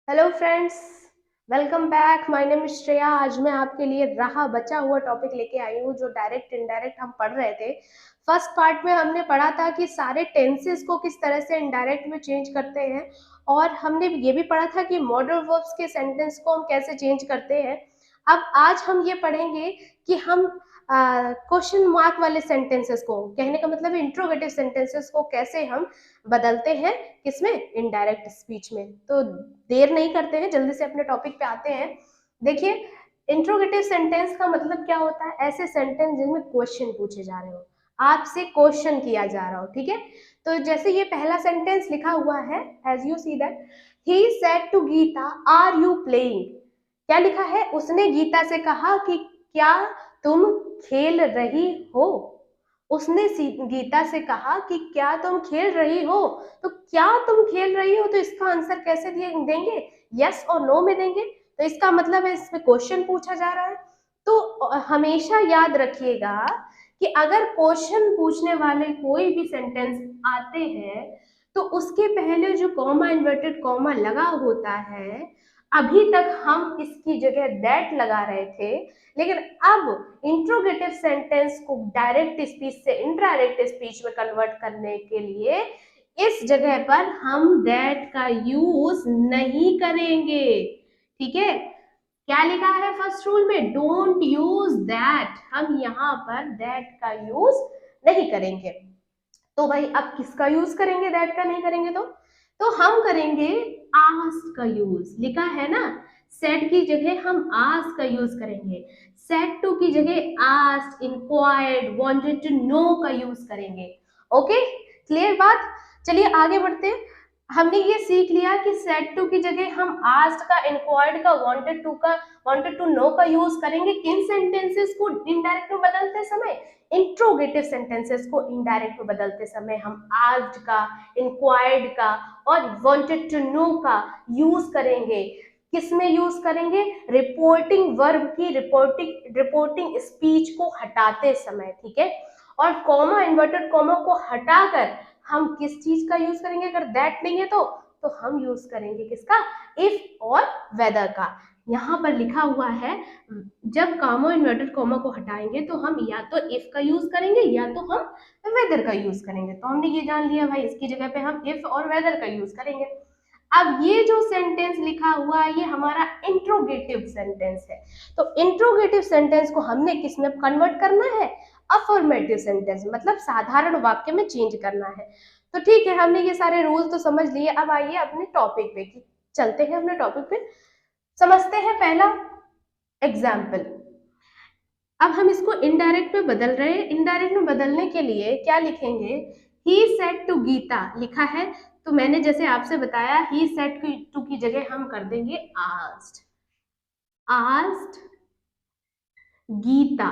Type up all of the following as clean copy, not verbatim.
Hello friends, welcome back. My name is Shreya. आज मैं आपके लिए रहा बचा हुआ टॉपिक लेके आई हूँ जो डायरेक्ट इनडायरेक्ट हम पढ़ रहे थे। फर्स्ट पार्ट में हमने पढ़ा था कि सारे टेंसेस को किस तरह से इनडायरेक्ट में चेंज करते हैं, और हमने ये भी पढ़ा था कि मॉडल वर्ब्स के सेंटेंस को हम कैसे चेंज करते हैं। अब आज हम ये पढ़ेंगे कि हम क्वेश्चन मार्क वाले सेंटेंसेस को, कहने का मतलब इंट्रोगेटिव सेंटेंसेस को कैसे हम बदलते हैं, किसमें, इनडायरेक्ट स्पीच में। तो देर नहीं करते हैं, जल्दी से अपने टॉपिक पे आते हैं। देखिए, इंट्रोगेटिव सेंटेंस का मतलब क्या होता है? ऐसे सेंटेंस जिनमें क्वेश्चन पूछे जा रहे हो, आपसे क्वेश्चन किया जा रहा हो, ठीक है। तो जैसे ये पहला सेंटेंस लिखा हुआ है, as you see that, he said to Geeta, are you playing. क्या लिखा है? उसने गीता से कहा कि क्या तुम खेल रही हो। उसने गीता से कहा कि क्या तुम खेल रही हो। तो क्या तुम खेल रही हो, तो इसका आंसर कैसे देंगे? यस और नो में देंगे। तो इसका मतलब है इसमें क्वेश्चन पूछा जा रहा है। तो हमेशा याद रखिएगा कि अगर क्वेश्चन पूछने वाले कोई भी सेंटेंस आते हैं तो उसके पहले जो कॉमा, इन्वर्टेड कॉमा लगा होता है, अभी तक हम इसकी जगह दैट लगा रहे थे, लेकिन अब इंट्रोगेटिव सेंटेंस को डायरेक्ट स्पीच से इनडायरेक्ट स्पीच में कन्वर्ट करने के लिए इस जगह पर हम दैट का यूज नहीं करेंगे। ठीक है, क्या लिखा है फर्स्ट रूल में? Don't use that. हम यहाँ पर दैट का यूज नहीं करेंगे। तो भाई अब किसका यूज करेंगे? दैट का नहीं करेंगे तो हम करेंगे आस्क का यूज। लिखा है ना, सेड की जगह हम आस्क का यूज करेंगे। सेड टू की जगह ask, inquired, wanted to know का यूज करेंगे। ओके, क्लियर बात। चलिए आगे बढ़ते हैं। हमने ये सीख लिया कि सेड टू की जगह हम आस्क का, इंक्वायर्ड का, वांटेड टू नो का यूज करेंगे। किन सेंटेंसेस को इनडायरेक्ट में बदलते समय? इंट्रोगेटिव सेंटेंसेस को इनडायरेक्ट में बदलते समय हम आस्क्ड का, इंक्वायर्ड का और वांटेड टू नो का यूज करेंगे। किसमें यूज करेंगे? रिपोर्टिंग वर्ब की, रिपोर्टिंग स्पीच को हटाते समय, ठीक है। और कॉमा, इन्वर्टेड कॉमा को हटाकर हम किस चीज का यूज करेंगे? अगर दैट नहीं है तो हम यूज करेंगे किसका? इफ और वेदर का। यहाँ पर लिखा हुआ है, जब कॉमा, इन्वर्टेड कॉमा को हटाएंगे तो हम या तो इफ का यूज करेंगे या तो हम वेदर का यूज करेंगे। तो हमने ये जान लिया भाई, इसकी जगह पे हम इफ और वेदर का यूज करेंगे। अब ये जो सेंटेंस लिखा हुआ है ये हमारा इंट्रोगेटिव सेंटेंस है। तो इंट्रोगेटिव सेंटेंस को हमने किस में कन्वर्ट करना है? अफर्मेटिव सेंटेंस, मतलब साधारण वाक्य में चेंज करना है। तो ठीक है, हमने ये सारे रूल तो समझ लिए। अब आइए अपने टॉपिक पे चलते हैं। अपने टॉपिक पे समझते हैं पहला एग्जाम्पल। अब हम इसको इनडायरेक्ट में बदल रहे हैं। इनडायरेक्ट में बदलने के लिए क्या लिखेंगे? ही सेड टू गीता लिखा है, तो मैंने जैसे आपसे बताया, ही सेड टू की जगह हम कर देंगे आस्क्ड। आस्क्ड गीता,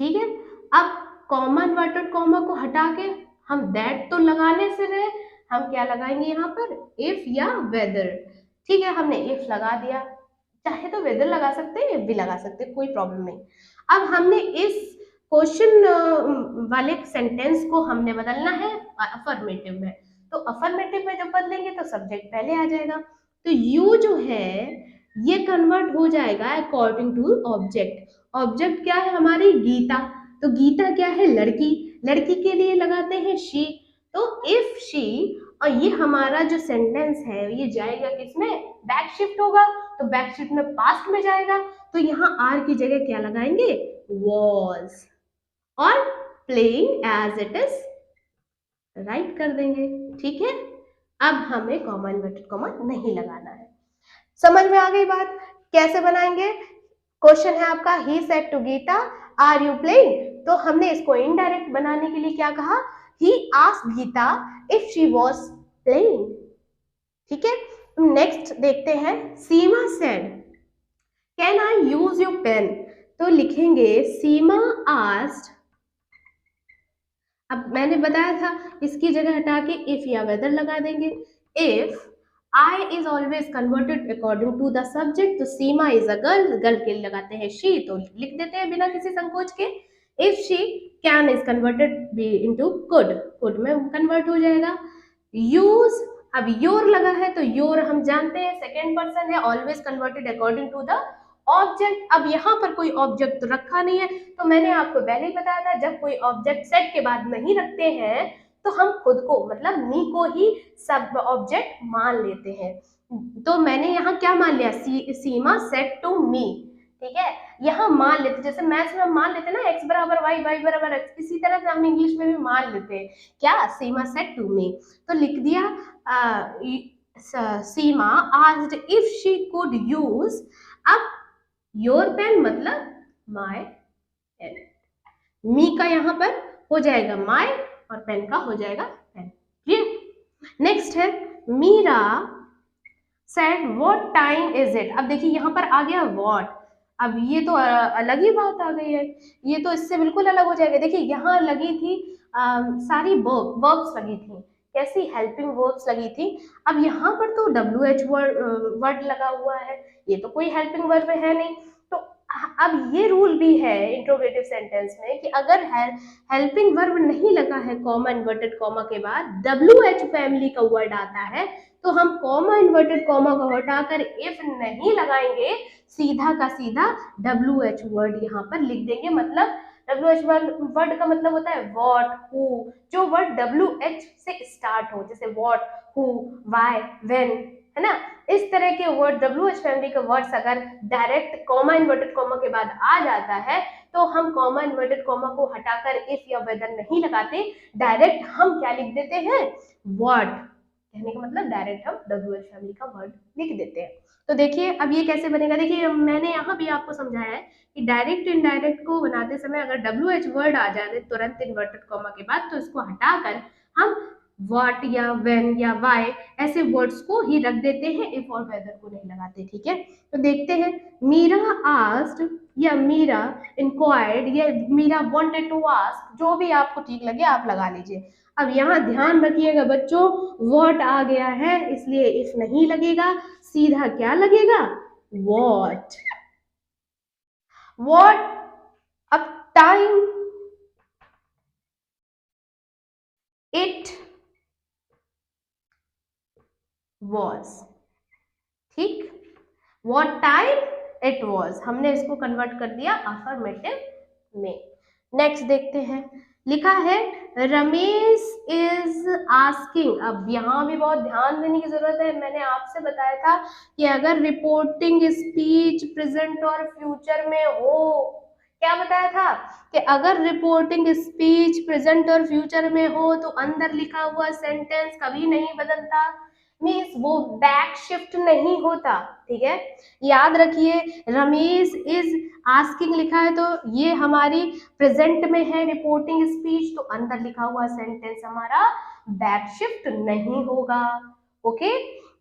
ठीक है। अब कॉमन इन्वर्टेड कॉमा को हटा के हम दैट तो लगाने से रहे, हम क्या लगाएंगे यहाँ पर? इफ या वेदर। ठीक है, हमने इफ लगा दिया, चाहे तो वेदर लगा सकते हैं, इफ भी लगा सकते हैं, कोई प्रॉब्लम नहीं। अब हमने इस क्वेश्चन वाले सेंटेंस को हमने बदलना है अफर्मेटिव में। तो अफर्मेटिव में जब बदलेंगे तो सब्जेक्ट पहले आ जाएगा। तो यू जो है ये कन्वर्ट हो जाएगा अकॉर्डिंग टू ऑब्जेक्ट। ऑब्जेक्ट क्या है हमारी? गीता। तो गीता क्या है? लड़की। लड़की के लिए लगाते हैं शी। तो इफ शी, और ये हमारा जो सेंटेंस है ये जाएगा किसमें? बैक शिफ्ट होगा, तो बैक शिफ्ट में पास्ट में जाएगा। तो यहाँ आर की जगह क्या लगाएंगे? वॉज। और playing as it is write कर देंगे, ठीक है। अब हमें कॉमा, इन्वर्टेड कॉमा नहीं लगाना है। समझ में आ गई बात? कैसे बनाएंगे? क्वेश्चन है आपका, he said to Geeta, are you playing. तो हमने इसको इनडायरेक्ट बनाने के लिए क्या कहा? He asked Geeta if she was playing, ठीक है। नेक्स्ट देखते हैं, Seema said can I use your pen. तो लिखेंगे सीमा आस्क्ड। अब मैंने बताया था इसकी जगह हटा के इफ या वेदर लगा देंगे। If I is always converted according to the subject, तो Seema is a girl, girl के लिए लगाते हैं शी, तो लिख देते हैं बिना किसी संकोच के। If she can is converted be into could, could में कन्वर्ट हो जाएगा। यूज अब योर लगा है तो योर हम जानते हैं सेकेंड पर्सन है, always converted according to the object. अब यहाँ पर कोई ऑब्जेक्ट तो रखा नहीं है, तो मैंने आपको पहले ही बताया था जब कोई ऑब्जेक्ट सेट के बाद नहीं रखते हैं तो हम खुद को मतलब मी को ही सब ऑब्जेक्ट मान लेते हैं। तो मैंने यहाँ क्या मान लिया, सीमा सेट टू मी, ठीक है। यहाँ मान लेते, जैसे मैथ्स में हम मान लेते ना x बराबर y, y बराबर x, इसी तरह से हम इंग्लिश में भी मान लेते हैं क्या, सीमा सेट टू मी। तो लिख दिया Seema asked if she could use, अब योर पेन मतलब माय पेन, मी का यहाँ पर हो जाएगा माय और पेन का हो जाएगा पेन, क्लियर। नेक्स्ट है Meera said what time is it. अब देखिए यहाँ पर आ गया व्हाट, अब ये तो अलग ही बात आ गई है, ये तो इससे बिल्कुल अलग हो जाएगा। देखिए यहाँ लगी थी सारी वर्ब्स लगी थी, कैसी हेल्पिंग वर्ब्स लगी थी। अब यहाँ पर तो WH वर्ड लगा हुआ है, ये तो कोई हेल्पिंग वर्ब है नहीं। तो अब ये रूल भी है इंट्रोगेटिव सेंटेंस में कि अगर हेल्पिंग वर्ब नहीं लगा है कॉमा इन्वर्टेड कॉमा के बाद, WH फैमिली का वर्ड आता है, तो हम कॉमा इन्वर्टेड कॉमा को हटाकर इफ नहीं लगाएंगे, सीधा का सीधा WH वर्ड यहाँ पर लिख देंगे। मतलब WH वर्ड का मतलब होता है व्हाट, हु, जो वर्ड WH से स्टार्ट हो, जैसे व्हाट, हु, व्हाई, व्हेन, है ना। इस तरह के वर्ड WH फैमिली के वर्ड्स अगर डायरेक्ट कॉमा इन्वर्टेड कॉमा के बाद आ जाता है तो हम कॉमा इन्वर्टेड कॉमा को हटाकर इफ या वेदर नहीं लगाते, डायरेक्ट हम क्या लिख देते हैं, व्हाट। कहने का मतलब डायरेक्ट हम WH फैमिली का वर्ड लिख देते हैं। तो देखिए अब ये कैसे बनेगा, देखिए मैंने यहाँ भी आपको समझाया है कि डायरेक्ट इनडायरेक्ट को बनाते समय अगर WH वर्ड आ जाए तुरंत इन्वर्टेड कॉमा के बाद, तो इसको हटाकर हम व्हाट या व्हेन या व्हाई ऐसे वर्ड्स को ही रख देते हैं, इफ और वेदर को नहीं लगाते, ठीक है। तो देखते हैं, मीरा आस्क्ड या मीरा इंक्वायर्ड या मीरा वांटेड टू आस्क, जो भी आपको ठीक लगे आप लगा लीजिए। अब यहाँ ध्यान रखिएगा बच्चों, व्हाट आ गया है इसलिए इफ नहीं लगेगा, सीधा क्या लगेगा, व्हाट। व्हाट अब टाइम इट वॉज, ठीक, व्हाट टाइम इट वॉज, हमने इसको कन्वर्ट कर दिया अफर्मेटिव में। नेक्स्ट देखते हैं, लिखा है रमेश इज आस्किंग। अब यहाँ भी बहुत ध्यान देने की जरूरत है, मैंने आपसे बताया था कि अगर रिपोर्टिंग स्पीच प्रेजेंट और फ्यूचर में हो, क्या बताया था कि अगर रिपोर्टिंग स्पीच प्रेजेंट और फ्यूचर में हो तो अंदर लिखा हुआ सेंटेंस कभी नहीं बदलता, मीन्स वो बैक शिफ्ट नहीं होता, ठीक है। याद रखिए रमेश इज आस्किंग लिखा है तो ये हमारी प्रेजेंट में है रिपोर्टिंग स्पीच, तो अंदर लिखा हुआ सेंटेंस हमारा बैक शिफ्ट नहीं होगा, ओके।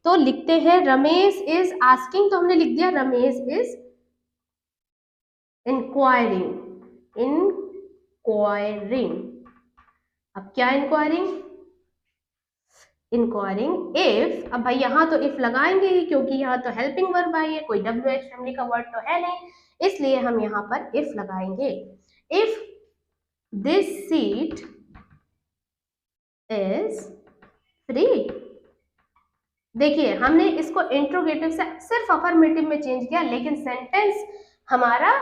तो लिखते हैं रमेश इज आस्किंग, तो हमने लिख दिया रमेश इज इंक्वायरिंग, इंक्वायरिंग। अब क्या इंक्वायरिंग, इंक्वायरिंग इफ, अब भाई यहाँ तो इफ लगाएंगे ही क्योंकि यहाँ तो हेल्पिंग वर्ब आई है, कोई WH फैमिली का वर्ड तो है नहीं, इसलिए हम यहाँ पर इफ लगाएंगे। If this seat is free, देखिए हमने इसको इंट्रोगेटिव से सिर्फ अफर्मेटिव में चेंज किया, लेकिन सेंटेंस हमारा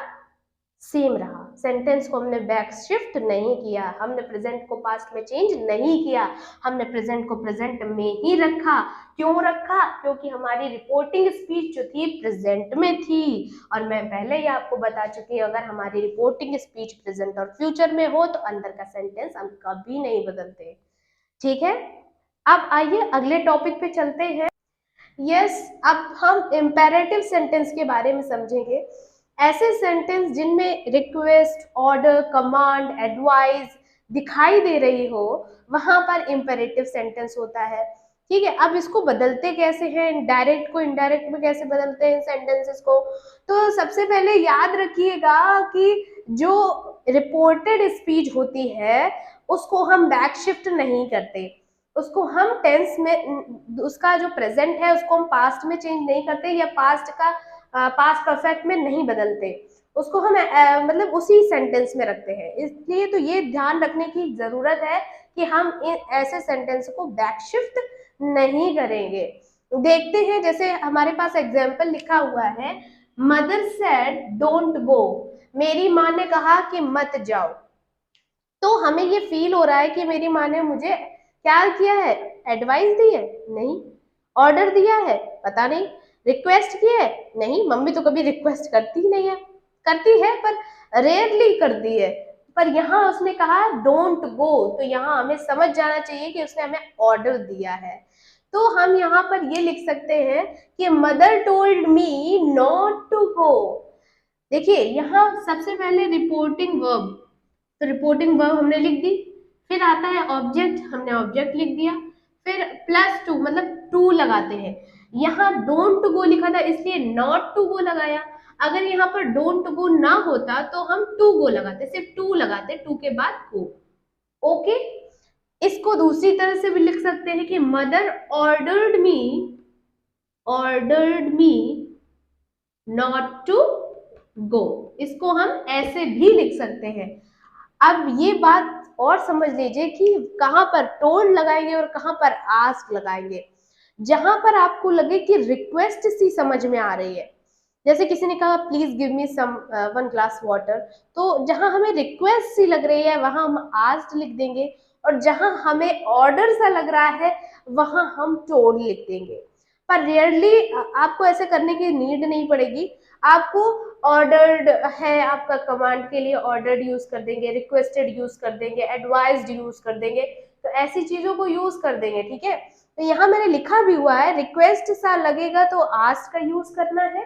सेम रहा, सेंटेंस को हमने बैक शिफ्ट नहीं किया, हमने प्रेजेंट को पास्ट में चेंज नहीं किया, हमने प्रेजेंट को प्रेजेंट में ही रखा। क्यों रखा, क्योंकि हमारी रिपोर्टिंग स्पीच जो थी प्रेजेंट में थी, और मैं पहले ही आपको बता चुकी हूँ अगर हमारी रिपोर्टिंग स्पीच प्रेजेंट और फ्यूचर में हो तो अंदर का सेंटेंस हम कभी नहीं बदलते, ठीक है। अब आइए अगले टॉपिक पे चलते हैं। यस, अब हम इंपेरेटिव सेंटेंस के बारे में समझेंगे, ऐसे सेंटेंस जिनमें रिक्वेस्ट, ऑर्डर, कमांड, एडवाइस दिखाई दे रही हो, वहां पर इंपेरेटिव सेंटेंस होता है, ठीक है। अब इसको बदलते कैसे हैं, डायरेक्ट को इनडायरेक्ट में कैसे बदलते हैं सेंटेंसेस को, तो सबसे पहले याद रखिएगा कि जो रिपोर्टेड स्पीच होती है उसको हम बैक शिफ्ट नहीं करते, उसको हम टेंस में, उसका जो प्रेजेंट है उसको हम पास्ट में चेंज नहीं करते, या पास्ट का पास्ट परफेक्ट में नहीं बदलते, उसको हम मतलब उसी सेंटेंस में रखते हैं। इसलिए तो ये ध्यान रखने की जरूरत है कि हम इन ऐसे सेंटेंस को बैक शिफ्ट नहीं करेंगे। देखते हैं, जैसे हमारे पास एग्जाम्पल लिखा हुआ है, मदर सेड डोंट गो, मेरी माँ ने कहा कि मत जाओ। तो हमें ये फील हो रहा है कि मेरी माँ ने मुझे क्या किया है, एडवाइस दी है, नहीं। ऑर्डर दिया है, पता नहीं। रिक्वेस्ट की है, नहीं, मम्मी तो कभी रिक्वेस्ट करती ही नहीं है, करती है पर रेयरली करती है। पर यहाँ उसने कहा डोंट गो, तो यहाँ हमें समझ जाना चाहिए कि उसने हमें ऑर्डर दिया है। तो हम यहाँ पर ये लिख सकते हैं कि mother told me not to go. देखिए यहाँ सबसे पहले रिपोर्टिंग वर्ब, तो रिपोर्टिंग वर्ब हमने लिख दी, फिर आता है ऑब्जेक्ट, हमने ऑब्जेक्ट लिख दिया, फिर प्लस टू मतलब टू लगाते हैं। यहाँ डोंट गो लिखा था इसलिए नॉट टू गो लगाया। अगर यहाँ पर डोंट गो ना होता तो हम टू गो लगाते, सिर्फ टू लगाते, टू के बाद गो। ओके, इसको दूसरी तरह से भी लिख सकते हैं कि mother ordered me not to go, इसको हम ऐसे भी लिख सकते हैं। अब ये बात और समझ लीजिए कि कहां पर टोल्ड लगाएंगे और कहां पर आस्क लगाएंगे। जहां पर आपको लगे कि रिक्वेस्ट सी समझ में आ रही है, जैसे किसी ने कहा please give me some 1 glass water, तो जहां हमें रिक्वेस्ट सी लग रही है वहां हम आस्क्ड लिख देंगे, और जहां हमें ऑर्डर सा लग रहा है वहां हम टोल्ड लिख देंगे। पर रेयरली आपको ऐसे करने की नीड नहीं पड़ेगी। आपको ऑर्डर्ड है, आपका कमांड के लिए ऑर्डर्ड यूज कर देंगे, रिक्वेस्टेड यूज कर देंगे, एडवाइज्ड यूज कर देंगे, तो ऐसी चीजों को यूज कर देंगे। ठीक है, तो यहाँ मैंने लिखा भी हुआ है, रिक्वेस्ट सा लगेगा तो आस्क का यूज करना है।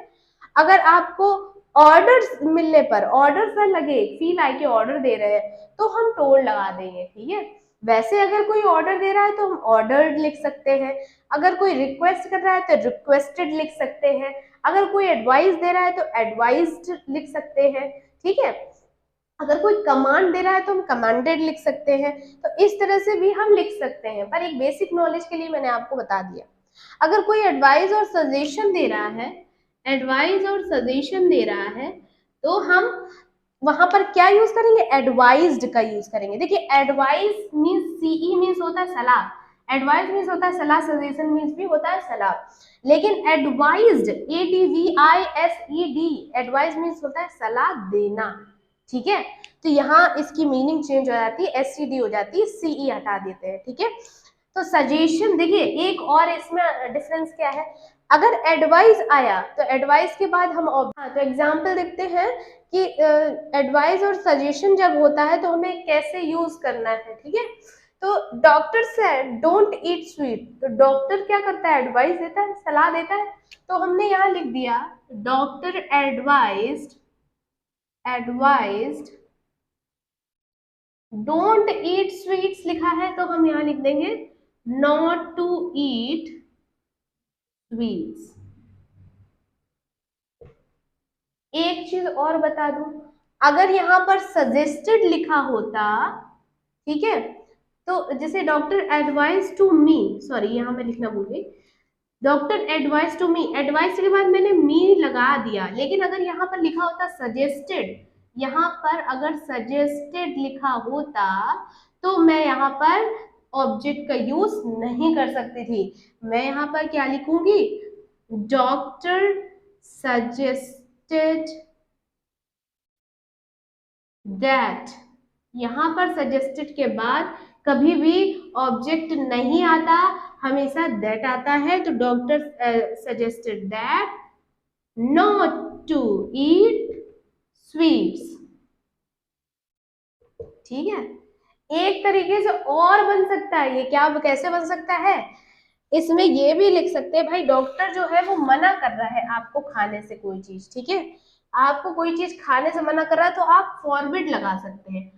अगर आपको ऑर्डर मिलने पर ऑर्डर सा लगे, फील आए कि ऑर्डर दे रहे हैं, तो हम टोल्ड लगा देंगे। ठीक है, वैसे अगर कोई ऑर्डर दे रहा है तो हम ऑर्डर्ड लिख सकते हैं, अगर कोई रिक्वेस्ट कर रहा है तो रिक्वेस्टेड लिख सकते हैं, अगर कोई एडवाइस दे रहा है तो एडवाइज्ड लिख सकते हैं। ठीक है, अगर कोई कमांड दे रहा है तो हम कमांडेड लिख सकते हैं। तो इस तरह से भी हम लिख सकते हैं, पर एक बेसिक नॉलेज के लिए मैंने आपको बता दिया। अगर कोई एडवाइस और सजेशन दे रहा है, एडवाइस और सजेशन दे रहा है, तो हम वहां पर क्या यूज करेंगे, एडवाइज्ड का यूज करेंगे। देखिए एडवाइस मीन्स सीई मीन्स होता है सलाह, एडवाइस मीन्स होता है सलाह, सजेशन मीन्स भी होता है सलाह, लेकिन एडवाइज्ड ADVISED, एडवाइस मीन्स होता है सलाह देना। ठीक है, तो यहाँ इसकी मीनिंग चेंज हो जाती है, SCD हो जाती है, CE हटा देते हैं। ठीक है, तो सजेशन, देखिए एक और इसमें डिफरेंस क्या है, अगर एडवाइस आया तो एडवाइस के बाद हम तो एग्जाम्पल देखते हैं कि एडवाइस और सजेशन जब होता है तो हमें कैसे यूज करना है। ठीक है, तो doctor said don't eat sweet, तो डॉक्टर क्या करता है, एडवाइस देता है, सलाह देता है, तो हमने यहाँ लिख दिया doctor advised don't eat sweets लिखा है, तो हम यहाँ लिख देंगे नॉट टू ईट स्वीट्स। एक चीज और बता दूं, अगर यहाँ पर सजेस्टेड लिखा होता, ठीक है, तो जैसे doctor advice to me, sorry यहाँ मैं लिखना भूल गई, doctor advice to me, advice के बाद मैंने मी लगा दिया, लेकिन अगर यहाँ पर लिखा होता सजेस्टेड, यहाँ पर अगर सजेस्टेड लिखा होता तो मैं यहाँ पर ऑब्जेक्ट का यूज नहीं कर सकती थी। मैं यहाँ पर क्या लिखूंगी, डॉक्टर सजेस्टेड दैट, यहाँ पर सजेस्टेड के बाद कभी भी ऑब्जेक्ट नहीं आता, हमेशा दैट आता है, तो doctor suggested that not to eat sweets. ठीक है, एक तरीके से और बन सकता है, ये क्या कैसे बन सकता है, इसमें ये भी लिख सकते हैं भाई डॉक्टर जो है वो मना कर रहा है आपको खाने से कोई चीज। ठीक है, आपको कोई चीज खाने से मना कर रहा है तो आप फॉरबिड लगा सकते हैं,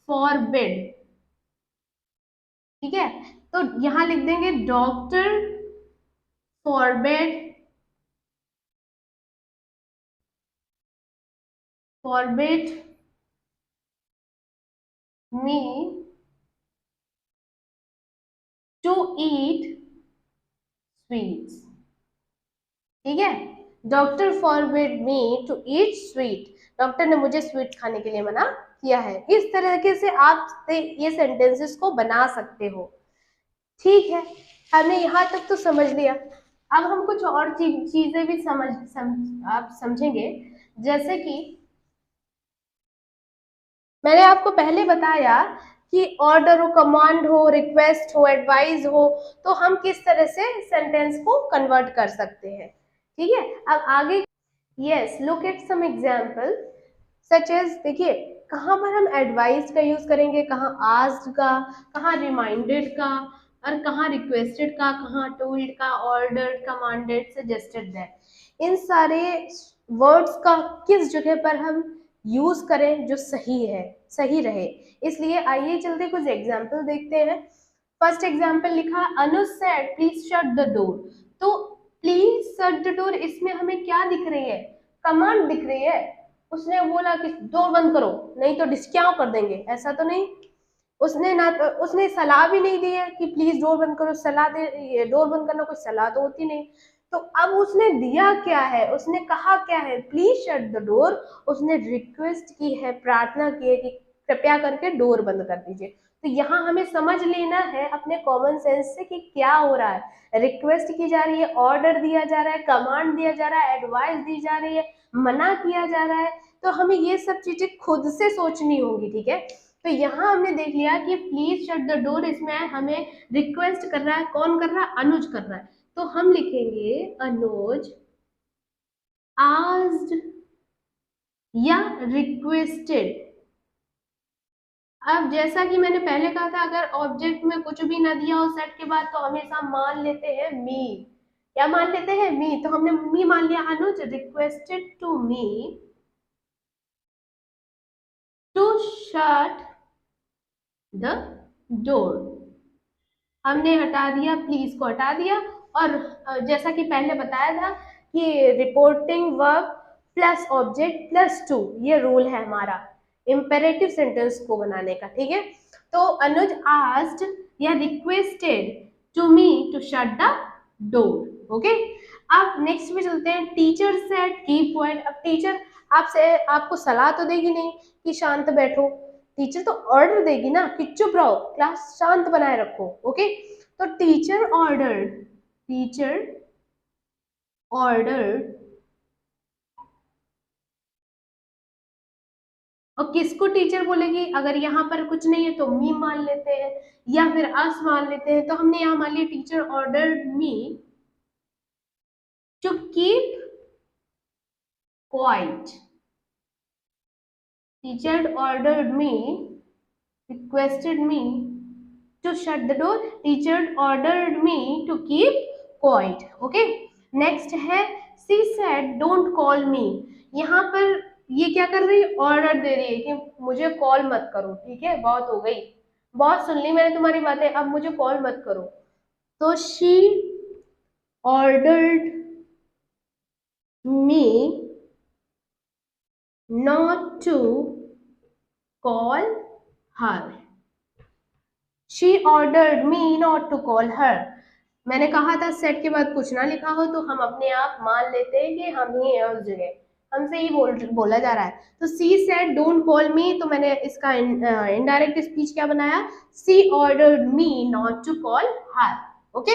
फॉरबिड। ठीक है, तो यहां लिख देंगे doctor forbid me to eat sweets. ठीक है, doctor forbid me to eat sweet, doctor ने मुझे स्वीट खाने के लिए मना किया है। इस तरीके से आप ये सेंटेंसेस को बना सकते हो। ठीक है, हमने यहाँ तक तो समझ लिया। अब हम कुछ और चीजें भी आप समझेंगे, जैसे कि मैंने आपको पहले बताया कि ऑर्डर हो, कमांड हो, रिक्वेस्ट हो, एडवाइस हो, तो हम किस तरह से सेंटेंस को कन्वर्ट कर सकते हैं। ठीक है, अब आगे, yes, look at some example such as, देखिए कहाँ पर हम एडवाइस का यूज करेंगे, कहाँ आस्क्ड का, कहाँ रिमाइंडेड का, और कहाँ रिक्वेस्टेड का, कहाँ टोल्ड का, ऑर्डर्ड, कमांडेड, सजेस्टेड दैट। इन सारे वर्ड्स का किस जगह पर हम यूज करें जो सही है, सही रहे। इसलिए आइए चलते कुछ एग्जाम्पल देखते हैं। फर्स्ट एग्जाम्पल लिखा, Anuj said please shut the door. तो प्लीज शट द डोर, इसमें हमें क्या दिख रही है, कमांड दिख रही है। उसने बोला कि डोर बंद करो नहीं तो डिस्क्याव कर देंगे, ऐसा तो नहीं। उसने ना, उसने सलाह भी नहीं दी है कि प्लीज डोर बंद करो, सलाह दे, डोर बंद करना कोई सलाह तो होती नहीं। तो अब उसने दिया क्या है, उसने कहा क्या है, प्लीज शट द डोर। उसने रिक्वेस्ट की है, प्रार्थना की है कि कृपया करके डोर बंद कर दीजिए। तो यहाँ हमें समझ लेना है अपने कॉमन सेंस से कि क्या हो रहा है। रिक्वेस्ट की जा रही है, ऑर्डर दिया जा रहा है, कमांड दिया जा रहा है, एडवाइस दी जा रही है, मना किया जा रहा है। तो हमें ये सब चीजें खुद से सोचनी होगी, ठीक है। तो यहाँ हमने देख लिया कि प्लीज शट द डोर, इसमें हमें रिक्वेस्ट कर रहा है, कौन कर रहा है, अनुज कर रहा है। तो हम लिखेंगे अनुज आस्क्ड या रिक्वेस्टेड। अब जैसा कि मैंने पहले कहा था, अगर ऑब्जेक्ट में कुछ भी ना दिया हो सेट के बाद, तो हमेशा मान लेते हैं मी। क्या मान लेते हैं, मी। तो हमने मी मान लिया, Anuj requested to me to shut the door. हमने हटा दिया, प्लीज को हटा दिया। और जैसा कि पहले बताया था कि reporting verb plus object plus two, ये रूल है हमारा इंपेरेटिव सेंटेंस को बनाने का, ठीक है। तो अनुज आस्क्ड या requested to me to shut the door. Okay, अब नेक्स्ट पे चलते हैं। Teacher said keep quiet. अब टीचर आपसे, आपको सलाह तो देगी नहीं कि शांत बैठो, टीचर तो ऑर्डर देगी ना कि चुप रहो, क्लास शांत बनाए रखो। ओके, तो टीचर ऑर्डर, और किसको टीचर बोलेगी, अगर यहाँ पर कुछ नहीं है तो मी मान लेते हैं या फिर अस मान लेते हैं। तो हमने यहाँ मान लिया teacher order me to keep quiet. Teacher ordered me, requested me to shut the door. Teacher ordered me to keep quiet. Okay, next है she said don't call me। यहाँ पर ये क्या कर रही है, ऑर्डर दे रही है कि मुझे कॉल मत करो, ठीक है, बहुत हो गई, बहुत सुन ली मैंने तुम्हारी बातें, अब मुझे कॉल मत करो। तो she ordered me not to call her। She ordered me not to call her। मैंने कहा था सेट के बाद कुछ ना लिखा हो तो हम अपने आप मान लेते हैं कि हम ही हैं उस जगह, हमसे ही बोला जा रहा है। तो she said don't call me, तो मैंने इसका इनडायरेक्ट स्पीच क्या बनाया, she ordered me not to call her. Okay,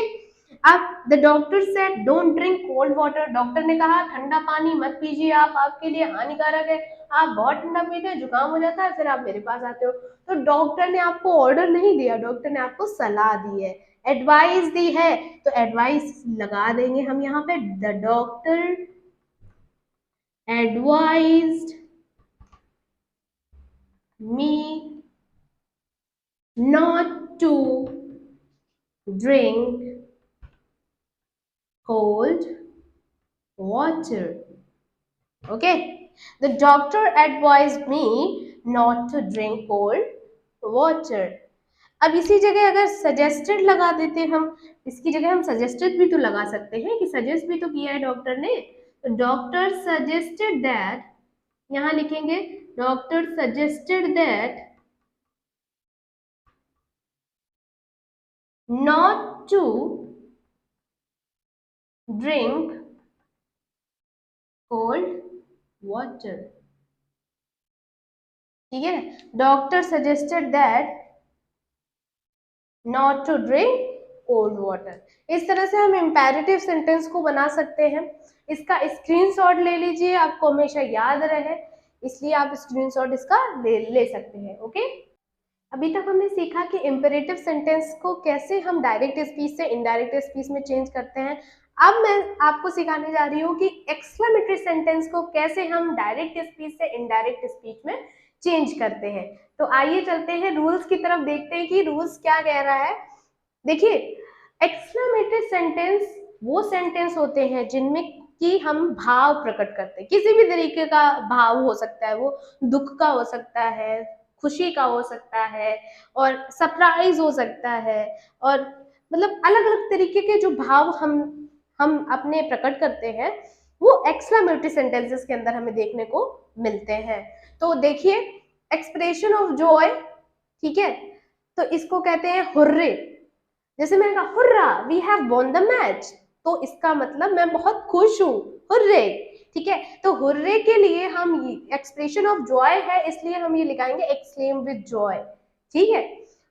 अब the doctor said don't drink cold water. Doctor ने कहा ठंडा पानी मत पीजिए, आप आपके लिए हानिकारक है, आप बहुत ठंडा पीते हैं, जुकाम हो जाता है, फिर आप मेरे पास आते हो। तो डॉक्टर ने आपको ऑर्डर नहीं दिया, डॉक्टर ने आपको सलाह दी है, एडवाइस दी है। तो एडवाइस लगा देंगे हम यहाँ पे, the doctor advised me not to drink cold water. Okay, the doctor advised me not to drink cold water. अब इसी जगह अगर सजेस्टेड लगा देते हम, इसकी जगह हम सजेस्टेड भी तो लगा सकते हैं कि सजेस्ट भी तो किया है डॉक्टर ने। तो डॉक्टर सजेस्टेड दैट, यहां लिखेंगे doctor suggested that not to drink cold water. ठीक है, doctor suggested that not to drink old water. इस तरह से हम इम्पेरेटिव सेंटेंस को बना सकते हैं। इसका स्क्रीनशॉट ले लीजिए, आपको हमेशा याद रहे, इसलिए आप स्क्रीनशॉट इसका ले सकते हैं। ओके, अभी तक हमने सीखा कि इम्पेरेटिव सेंटेंस को कैसे हम डायरेक्ट स्पीच से इनडायरेक्ट स्पीच में चेंज करते हैं। अब मैं आपको सिखाने जा रही हूँ कि एक्सक्लेमेटरी सेंटेंस को कैसे हम डायरेक्ट स्पीच से इनडायरेक्ट स्पीच में चेंज करते हैं। तो आइए चलते हैं रूल्स की तरफ, देखते हैं कि रूल्स क्या कह रहा है। देखिए, एक्सक्लेमेटरी सेंटेंस वो सेंटेंस होते हैं जिनमें कि हम भाव प्रकट करते हैं। किसी भी तरीके का भाव हो सकता है, वो दुख का हो सकता है, खुशी का हो सकता है, और सरप्राइज हो सकता है, और मतलब अलग अलग तरीके के जो भाव हम अपने प्रकट करते हैं वो एक्सक्लेमेटरी सेंटेंसेस के अंदर हमें देखने को मिलते हैं। तो देखिए, एक्सप्रेशन ऑफ जॉय, ठीक है, तो इसको कहते हैं हुर्रे। जैसे मैंने कहा hurrah, we have won the match, तो इसका मतलब मैं बहुत खुश हूँ, हुर्रे। ठीक है, तो हुर्रे के लिए हम एक्सप्रेशन ऑफ जॉय है, इसलिए हम ये लिखाएंगे एक्सक्लेम विद जॉय। ठीक है,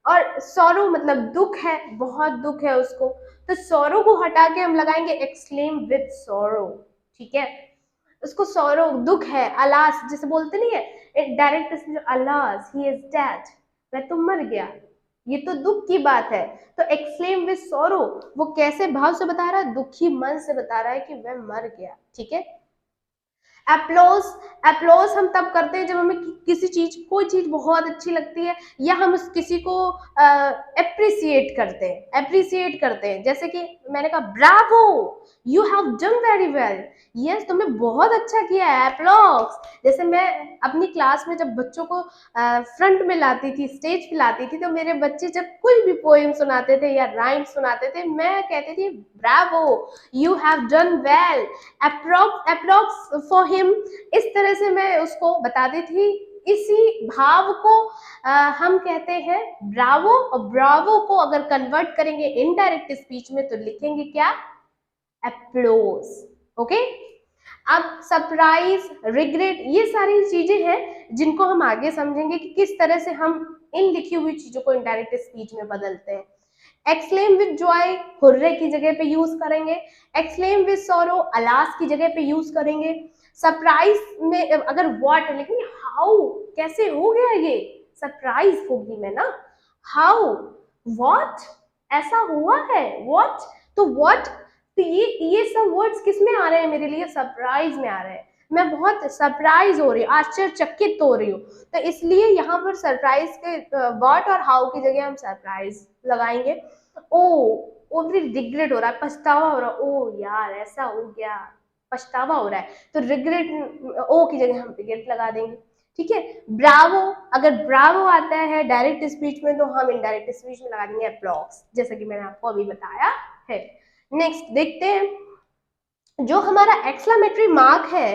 और सॉरो मतलब दुख है, बहुत दुख है उसको, तो सॉरो को हटा के हम लगाएंगे एक्सक्लेम विद सॉरो। ठीक है, उसको सॉरो दुख है, अलास जैसे बोलते नहीं है direct, alas he is dead, वह तो मर गया, ये तो दुख की बात है। तो एक्सक्लेम विद सॉरो वो कैसे भाव से बता रहा है, दुखी मन से बता रहा है कि वह मर गया। ठीक है, एप्लॉज, एप्लॉज हम तब करते हैं जब हमें किसी चीज, कोई चीज बहुत अच्छी लगती है, या हम उस किसी को एप्रिसिएट करते हैं, एप्रिसिएट करते हैं। जैसे कि मैंने कहा Bravo, you have done very well, yes तुमने बहुत अच्छा किया है, एप्लॉज। जैसे मैं अपनी क्लास में जब बच्चों को फ्रंट में लाती थी, स्टेज पे लाती थी, तो मेरे बच्चे जब कोई भी पोएम सुनाते थे या राइम सुनाते थे, मैं कहती थी Bravo, you have done well, approx for him. इस तरह से मैं उसको बताती थी। इसी भाव को हम कहते हैं ब्रावो, और ब्रावो को अगर कन्वर्ट करेंगे इनडायरेक्ट स्पीच में तो लिखेंगे क्या, एप्लॉज। ओके, अब सरप्राइज, रिग्रेट, ये सारी चीजें हैं जिनको हम आगे समझेंगे कि किस तरह से हम इन लिखी हुई चीजों को इनडायरेक्ट स्पीच में बदलते हैं। एक्सक्लेम विद जॉय हुर्रे की जगह पे यूज करेंगे, एक्सक्लेम विद सॉरो अलास की जगह पे यूज करेंगे। सरप्राइज में अगर व्हाट है, लेकिन हाउ कैसे हो गया, ये सरप्राइज होगी मैं ना, हाउ, व्हाट ऐसा हुआ है, व्हाट, तो व्हाट, तो ये सब वर्ड्स किस में आ रहे हैं मेरे लिए, सरप्राइज में आ रहे हैं। मैं बहुत सरप्राइज हो रही हूँ, आश्चर्यचकित हो रही हूँ, तो इसलिए यहाँ पर सरप्राइज के व्हाट और हाउ की जगह हम सरप्राइज लगाएंगे। ओ भी रिग्रेट हो रहा है, पछतावा हो रहा है, ओ यार ऐसा हो गया, पछतावा हो रहा है, तो रिग्रेट, ओ की जगह हम रिग्रेट लगा देंगे। ठीक है, ब्रावो, अगर ब्रावो आता है डायरेक्ट स्पीच में तो हम इनडायरेक्ट स्पीच में लगा देंगे अप्लॉक्स, जैसा कि मैंने आपको अभी बताया है। नेक्स्ट देखते हैं, जो हमारा एक्सक्लेमेटरी मार्क है,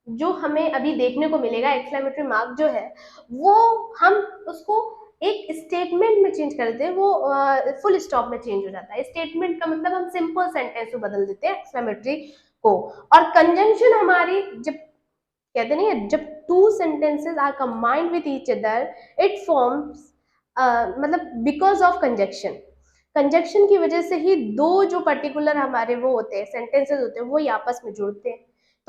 जो हमें अभी देखने को मिलेगा, एक्सक्लेमेटरी मार्क जो है वो हम उसको एक स्टेटमेंट में चेंज करते हैं, वो फुल स्टॉप में चेंज हो जाता है। स्टेटमेंट का मतलब हम सिंपल सेंटेंस में बदल देते हैं एक्सक्लेमेटरी को। और कंजंक्शन हमारी, जब कहते नहीं है, जब two sentences are combined with each other it forms, मतलब बिकॉज ऑफ कंजंक्शन, कंजंक्शन की वजह से ही दो जो पर्टिकुलर हमारे वो होते हैं सेंटेंसेस होते हैं वो आपस में जुड़ते हैं,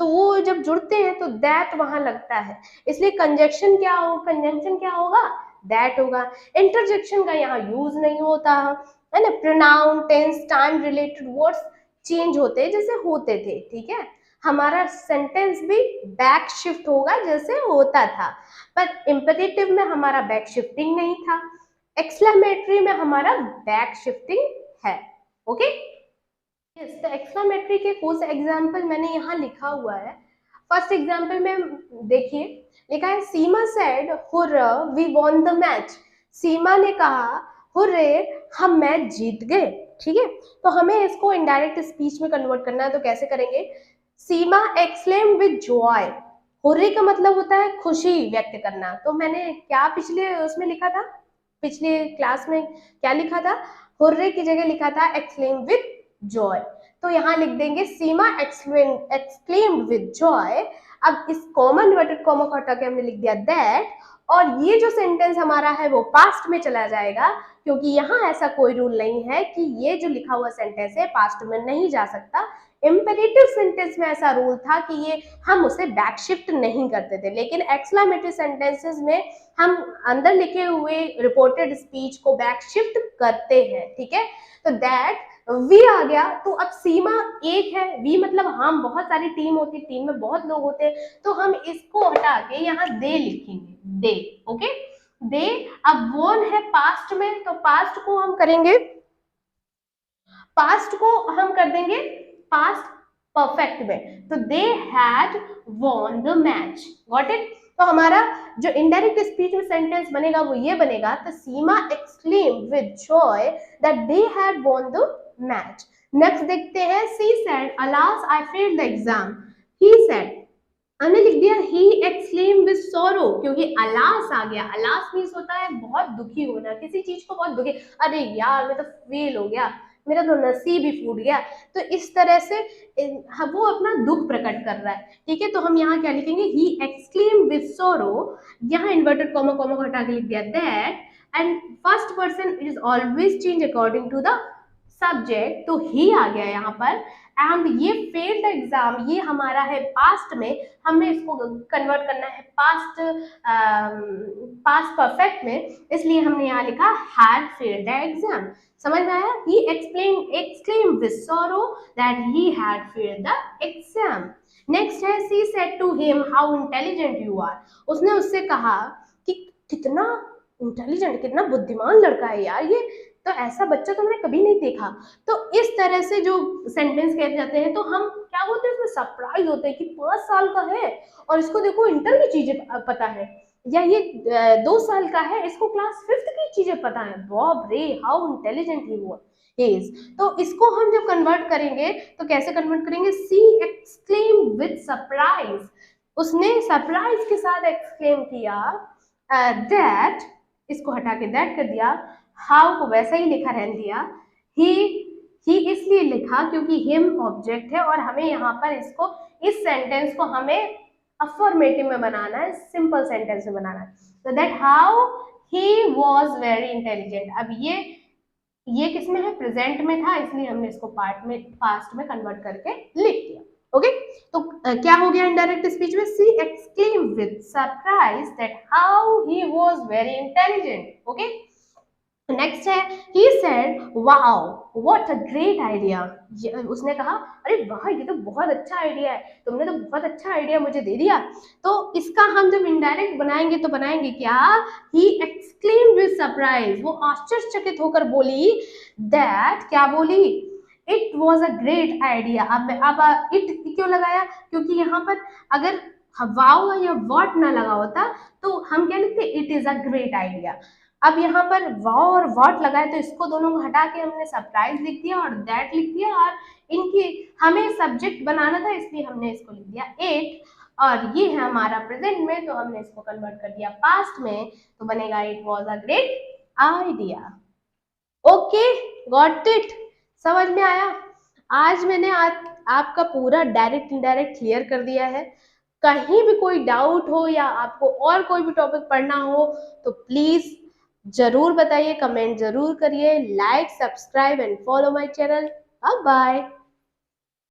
तो वो जब जुड़ते हैं तो दैट वहां लगता है, इसलिए कंजंक्शन क्या हो, कंजंक्शन क्या होगा, दैट होगा। इंटरजेक्शन का यहाँ यूज नहीं होता है ना, pronoun, tense, time related words change होते हैं जैसे होते थे। ठीक है, हमारा सेंटेंस भी बैक शिफ्ट होगा जैसे होता था, पर इंपेरेटिव में हमारा बैक शिफ्टिंग नहीं था, एक्सक्लेमेटरी में हमारा बैक शिफ्टिंग है। ओके, यस, तो एक्सक्लेमेटरी के कुछ एग्जांपल मैंने यहाँ लिखा हुआ है। फर्स्ट एग्जांपल में देखिए, लिखा है Seema said hurrah we won the match, Seema ने कहा हुर्रे हम मैच जीत गए। ठीक है, तो हमें इसको इनडायरेक्ट स्पीच में कन्वर्ट करना है, तो कैसे करेंगे, सीमा एक्सक्लेम विद जॉय, हुर्रे का मतलब होता है खुशी व्यक्त करना, तो मैंने क्या पिछले उसमें लिखा था, पिछले क्लास में क्या लिखा था, हुर्रे की जगह लिखा था एक्सक्लेम विद जॉय। तो यहाँ लिख देंगे सीमा एक्सक्लेम्ड विद जॉय। अब इस कॉमन इन्वर्टेड कॉमा को हटा के हमने लिख दिया दैट, और ये जो सेंटेंस हमारा है वो पास्ट में चला जाएगा, क्योंकि यहाँ ऐसा कोई रूल नहीं है कि ये जो लिखा हुआ सेंटेंस है पास्ट में नहीं जा सकता। इंपेरेटिव सेंटेंस में ऐसा रूल था कि ये हम उसे बैक शिफ्ट नहीं करते थे, लेकिन एक्सक्लेमेटरी सेंटेंसेस में हम अंदर लिखे हुए रिपोर्टेड स्पीच को बैक शिफ्ट करते हैं, ठीक है। तो दैट वी आ गया, तो अब सीमा एक है, वी मतलब हम, बहुत सारी टीम होती है, टीम में बहुत लोग होते हैं, तो हम इसको हटा के यहाँ दे लिखेंगे, दे, ओके दे। अब वॉन है पास्ट में, तो पास्ट को हम करेंगे, पास्ट को हम कर देंगे पास्ट परफेक्ट में, तो दे had won the match, got it. तो हमारा जो इनडायरेक्ट स्पीच में सेंटेंस बनेगा वो ये बनेगा, तो Seema exclaimed with joy that they had won the match. Next देखते हैं, she said alas I failed the exam, he said, हमने लिख दिया ही एक्सक्लेम्ड विद सॉरो, क्योंकि अलास आ गया। अलास मींस होता है बहुत दुखी होना, किसी चीज को बहुत दुखी, अरे यार मैं तो फेल हो गया, मेरा तो नसीब ही फूट गया, तो इस तरह से वो अपना दुख प्रकट कर रहा है, ठीक है। तो हम यहाँ क्या लिखेंगे, ही एक्सक्लेम्ड विद सॉरो, यहाँ इन्वर्टेड कॉमा कॉमा को हटा के लिख दिया that, and first person is always change according to the subject, तो ही आ गया यहाँ पर। एंड ये फेल्ड एग्जाम, ये हमारा है पास्ट में, हमें इसको कन्वर्ट करना है पास्ट पास्ट परफेक्ट में, इसलिए हमने यहाँ लिखा हैड फेल्ड द एग्जाम। समझ में आया? ही exclaimed with sorrow that he had failed the exam. Next है, she said to him how intelligent you are. उसने उससे कहा कि कितना इंटेलिजेंट, कितना बुद्धिमान लड़का है यार ये, तो ऐसा बच्चा तो मैंने कभी नहीं देखा। तो इस तरह से जो सेंटेंस कह जाते हैं तो हम क्या होते हैं, उसमें सरप्राइज होते हैं कि 5 साल का है और इसको देखो इंटर की चीजें पता है, या ये 2 साल का है इसको क्लास 5th की चीजें पता है, बाप रे हाउ इंटेलिजेंट ही इज। तो इसको हम जब कन्वर्ट करेंगे तो कैसे कन्वर्ट करेंगे, सी एक्सक्लेम विद सरप्राइज, उसने सरप्राइज के साथ एक्सक्लेम किया दैट, इसको हटा के दैट कर दिया, हाउ को वैसा ही लिखा रहने दिया, ही इसलिए लिखा क्योंकि हिम ऑब्जेक्ट है और हमें यहाँ पर इसको, इस सेंटेंस को हमें अफर्मेटिव में बनाना है, सिंपल सेंटेंस में बनाना है। तो that how he was very intelligent, अब ये किस में है, प्रेजेंट में था, इसलिए हमने इसको पास्ट में कन्वर्ट करके लिख दिया, ओके। तो क्या हो गया इनडायरेक्ट स्पीच में, she exclaimed with surprise that how he was very intelligent, okay. Next है, he said wow what a great idea, उसने कहा अरे वाह ये तो बहुत अच्छा आइडिया है, तुमने तो बहुत अच्छा आइडिया मुझे दे दिया। तो इसका हम जब इनडायरेक्ट बनाएंगे तो बनाएंगे क्या, he exclaimed with surprise, वो आश्चर्यचकित होकर बोली, that क्या बोली, it was a great idea। अब it क्यों लगाया, क्योंकि यहाँ पर अगर वाव या वॉट ना लगा होता तो हम क्या लिखते, it is a great idea. अब यहाँ पर वाव और वॉट लगाए तो इसको दोनों को हटा के हमने सरप्राइज लिख दिया और दैट लिख दिया, और इनकी हमें सब्जेक्ट बनाना था इसलिए हमने इसको लिख दिया इट, और ये है हमारा प्रेजेंट में तो हमने इसको कन्वर्ट कर दिया पास्ट में, तो बनेगा it was a great idea. Okay, got it, समझ में आया? आज मैंने आपका पूरा डायरेक्ट इनडायरेक्ट क्लियर कर दिया है। कहीं भी कोई डाउट हो या आपको और कोई भी टॉपिक पढ़ना हो तो प्लीज जरूर बताइए, कमेंट जरूर करिए, like subscribe and follow my channel. Bye bye.